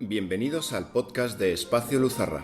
Bienvenidos al podcast de Espacio Luzarra.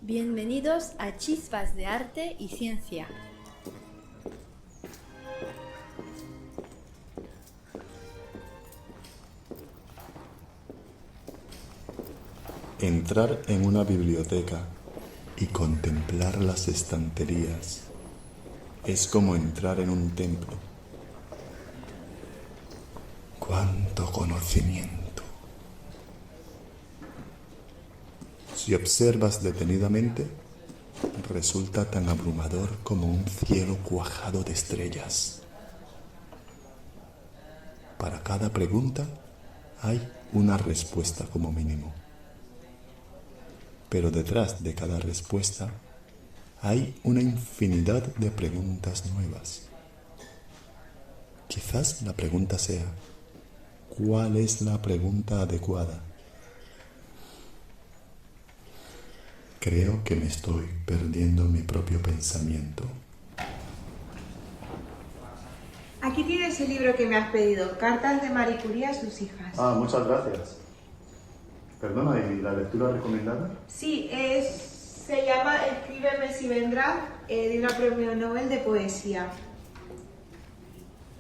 Bienvenidos a Chispas de Arte y Ciencia. Entrar en una biblioteca y contemplar las estanterías es como entrar en un templo. ¡Cuánto conocimiento! Si observas detenidamente, resulta tan abrumador como un cielo cuajado de estrellas. Para cada pregunta hay una respuesta como mínimo. Pero detrás de cada respuesta hay una infinidad de preguntas nuevas. Quizás la pregunta sea, ¿cuál es la pregunta adecuada? Creo que me estoy perdiendo mi propio pensamiento. Aquí tienes el libro que me has pedido, Cartas de Marie Curie a sus hijas. Muchas gracias. Perdona, ¿y la lectura recomendada? Sí, se llama Escríbeme si vendrá, de una premio Nobel de poesía.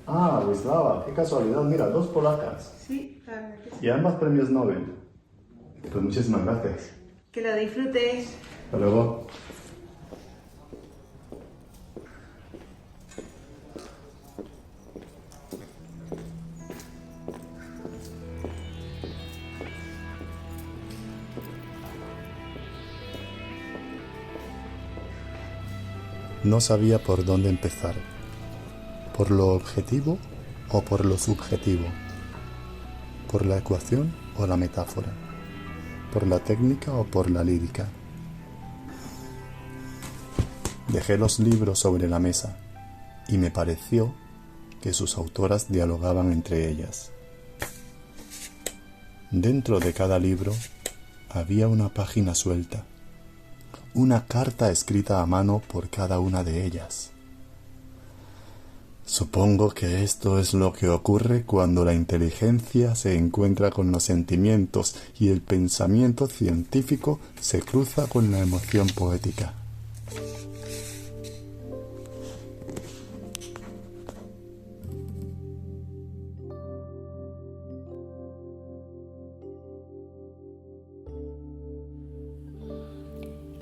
Wisława, qué casualidad. Mira, 2 polacas. Sí, claro que sí. Y ambas premios Nobel. Pues muchísimas gracias. Que lo disfrutes. Hasta luego. No sabía por dónde empezar, por lo objetivo o por lo subjetivo, por la ecuación o la metáfora, por la técnica o por la lírica. Dejé los libros sobre la mesa y me pareció que sus autoras dialogaban entre ellas. Dentro de cada libro había una página suelta, una carta escrita a mano por cada una de ellas. Supongo que esto es lo que ocurre cuando la inteligencia se encuentra con los sentimientos y el pensamiento científico se cruza con la emoción poética.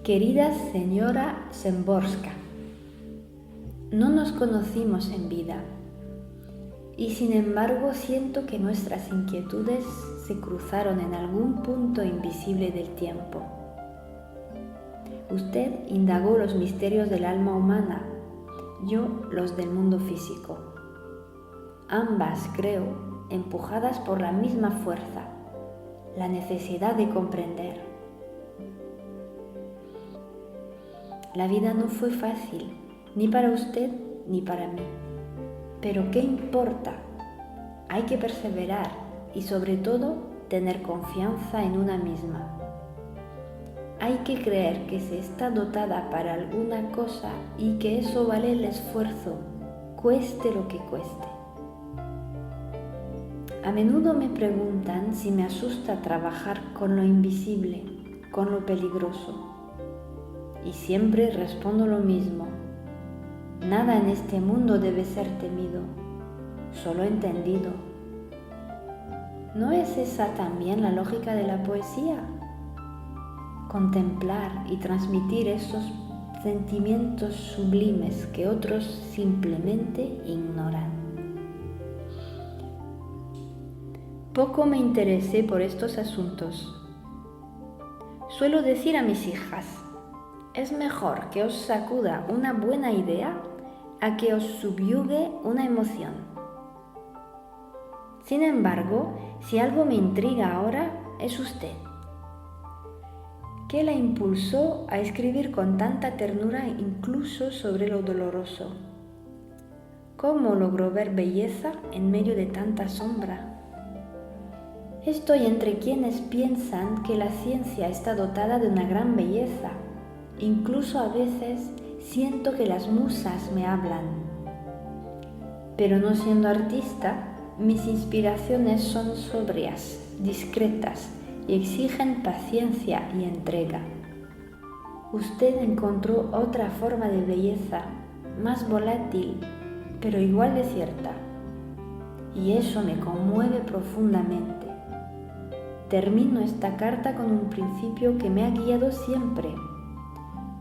Querida señora Szymborska, no nos conocimos en vida y sin embargo siento que nuestras inquietudes se cruzaron en algún punto invisible del tiempo. Usted indagó los misterios del alma humana, yo los del mundo físico. Ambas, creo, empujadas por la misma fuerza, la necesidad de comprender. La vida no fue fácil, ni para usted ni para mí. Pero ¿qué importa? Hay que perseverar y sobre todo tener confianza en una misma. Hay que creer que se está dotada para alguna cosa y que eso vale el esfuerzo, cueste lo que cueste. A menudo me preguntan si me asusta trabajar con lo invisible, con lo peligroso. Y siempre respondo lo mismo. Nada en este mundo debe ser temido, solo entendido. ¿No es esa también la lógica de la poesía? Contemplar y transmitir esos sentimientos sublimes que otros simplemente ignoran. Poco me interesé por estos asuntos. Suelo decir a mis hijas, es mejor que os sacuda una buena idea a que os subyugue una emoción. Sin embargo, si algo me intriga ahora, es usted. ¿Qué la impulsó a escribir con tanta ternura incluso sobre lo doloroso? ¿Cómo logró ver belleza en medio de tanta sombra? Estoy entre quienes piensan que la ciencia está dotada de una gran belleza. Incluso a veces siento que las musas me hablan. Pero no siendo artista, mis inspiraciones son sobrias, discretas y exigen paciencia y entrega. Usted encontró otra forma de belleza, más volátil, pero igual de cierta. Y eso me conmueve profundamente. Termino esta carta con un principio que me ha guiado siempre.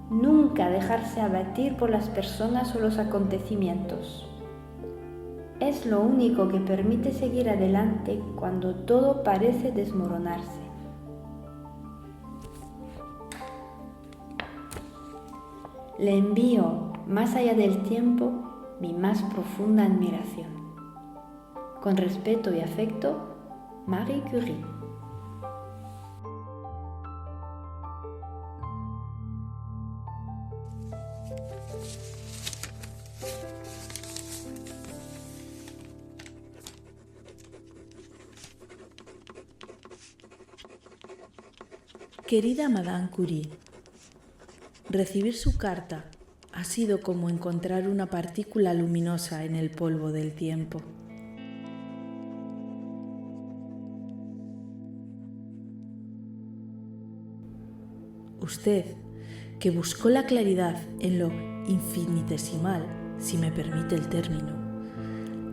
Nunca dejarse abatir por las personas o los acontecimientos. Es lo único que permite seguir adelante cuando todo parece desmoronarse. Le envío, más allá del tiempo, mi más profunda admiración. Con respeto y afecto, Marie Curie. Querida Madame Curie, recibir su carta ha sido como encontrar una partícula luminosa en el polvo del tiempo. Usted, que buscó la claridad en lo infinitesimal, si me permite el término,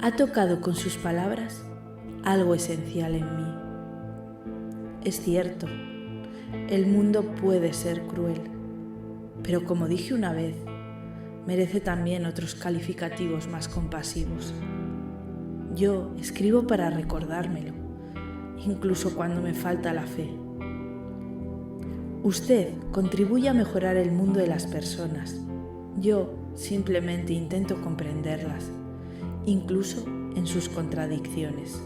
ha tocado con sus palabras algo esencial en mí. Es cierto, el mundo puede ser cruel, pero como dije una vez, merece también otros calificativos más compasivos. Yo escribo para recordármelo, incluso cuando me falta la fe. Usted contribuye a mejorar el mundo de las personas. Yo simplemente intento comprenderlas, incluso en sus contradicciones.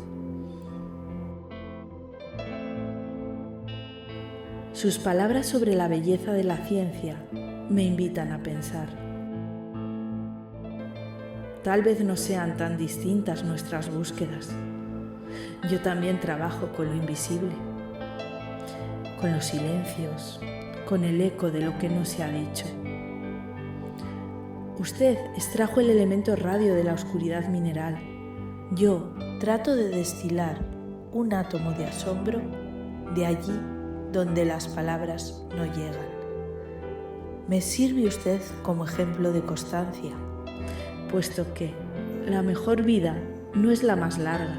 Sus palabras sobre la belleza de la ciencia me invitan a pensar. Tal vez no sean tan distintas nuestras búsquedas. Yo también trabajo con lo invisible, con los silencios, con el eco de lo que no se ha dicho. Usted extrajo el elemento radio de la oscuridad mineral. Yo trato de destilar un átomo de asombro de allí donde las palabras no llegan. Me sirve usted como ejemplo de constancia, puesto que la mejor vida no es la más larga,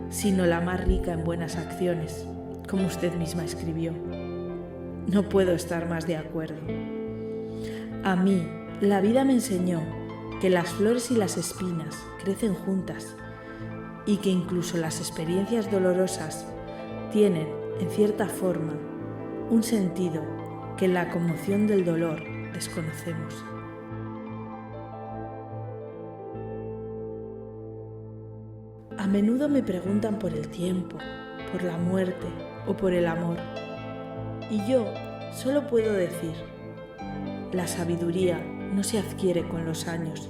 sino la más rica en buenas acciones, como usted misma escribió. No puedo estar más de acuerdo. A mí, la vida me enseñó que las flores y las espinas crecen juntas y que incluso las experiencias dolorosas tienen, en cierta forma, un sentido que en la conmoción del dolor desconocemos. A menudo me preguntan por el tiempo, por la muerte o por el amor, y yo solo puedo decir: la sabiduría no se adquiere con los años,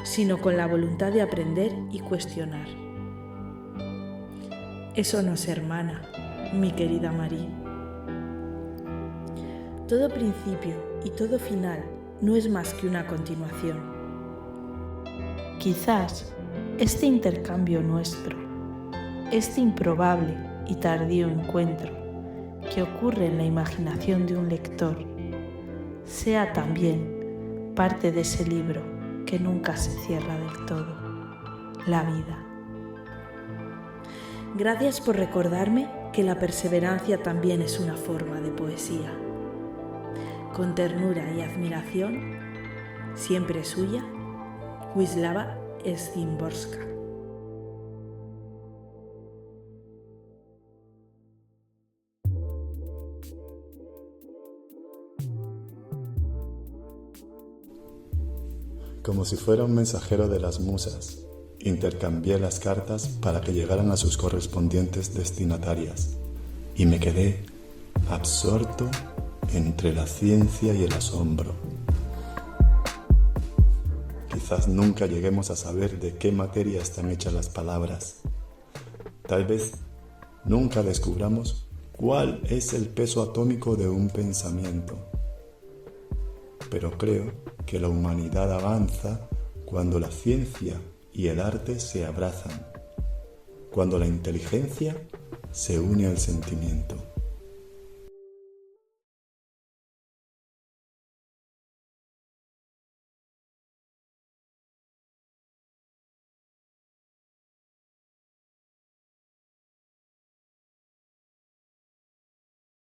sino con la voluntad de aprender y cuestionar. Eso nos hermana, mi querida Marie. Todo principio y todo final no es más que una continuación. Quizás este intercambio nuestro, este improbable y tardío encuentro que ocurre en la imaginación de un lector, sea también parte de ese libro que nunca se cierra del todo, la vida. Gracias por recordarme que la perseverancia también es una forma de poesía. Con ternura y admiración, siempre suya, Wisława Szymborska. Como si fuera un mensajero de las musas, intercambié las cartas para que llegaran a sus correspondientes destinatarias y me quedé absorto entre la ciencia y el asombro. Quizás nunca lleguemos a saber de qué materia están hechas las palabras. Tal vez nunca descubramos cuál es el peso atómico de un pensamiento. Pero creo que la humanidad avanza cuando la ciencia y el arte se abrazan, cuando la inteligencia se une al sentimiento.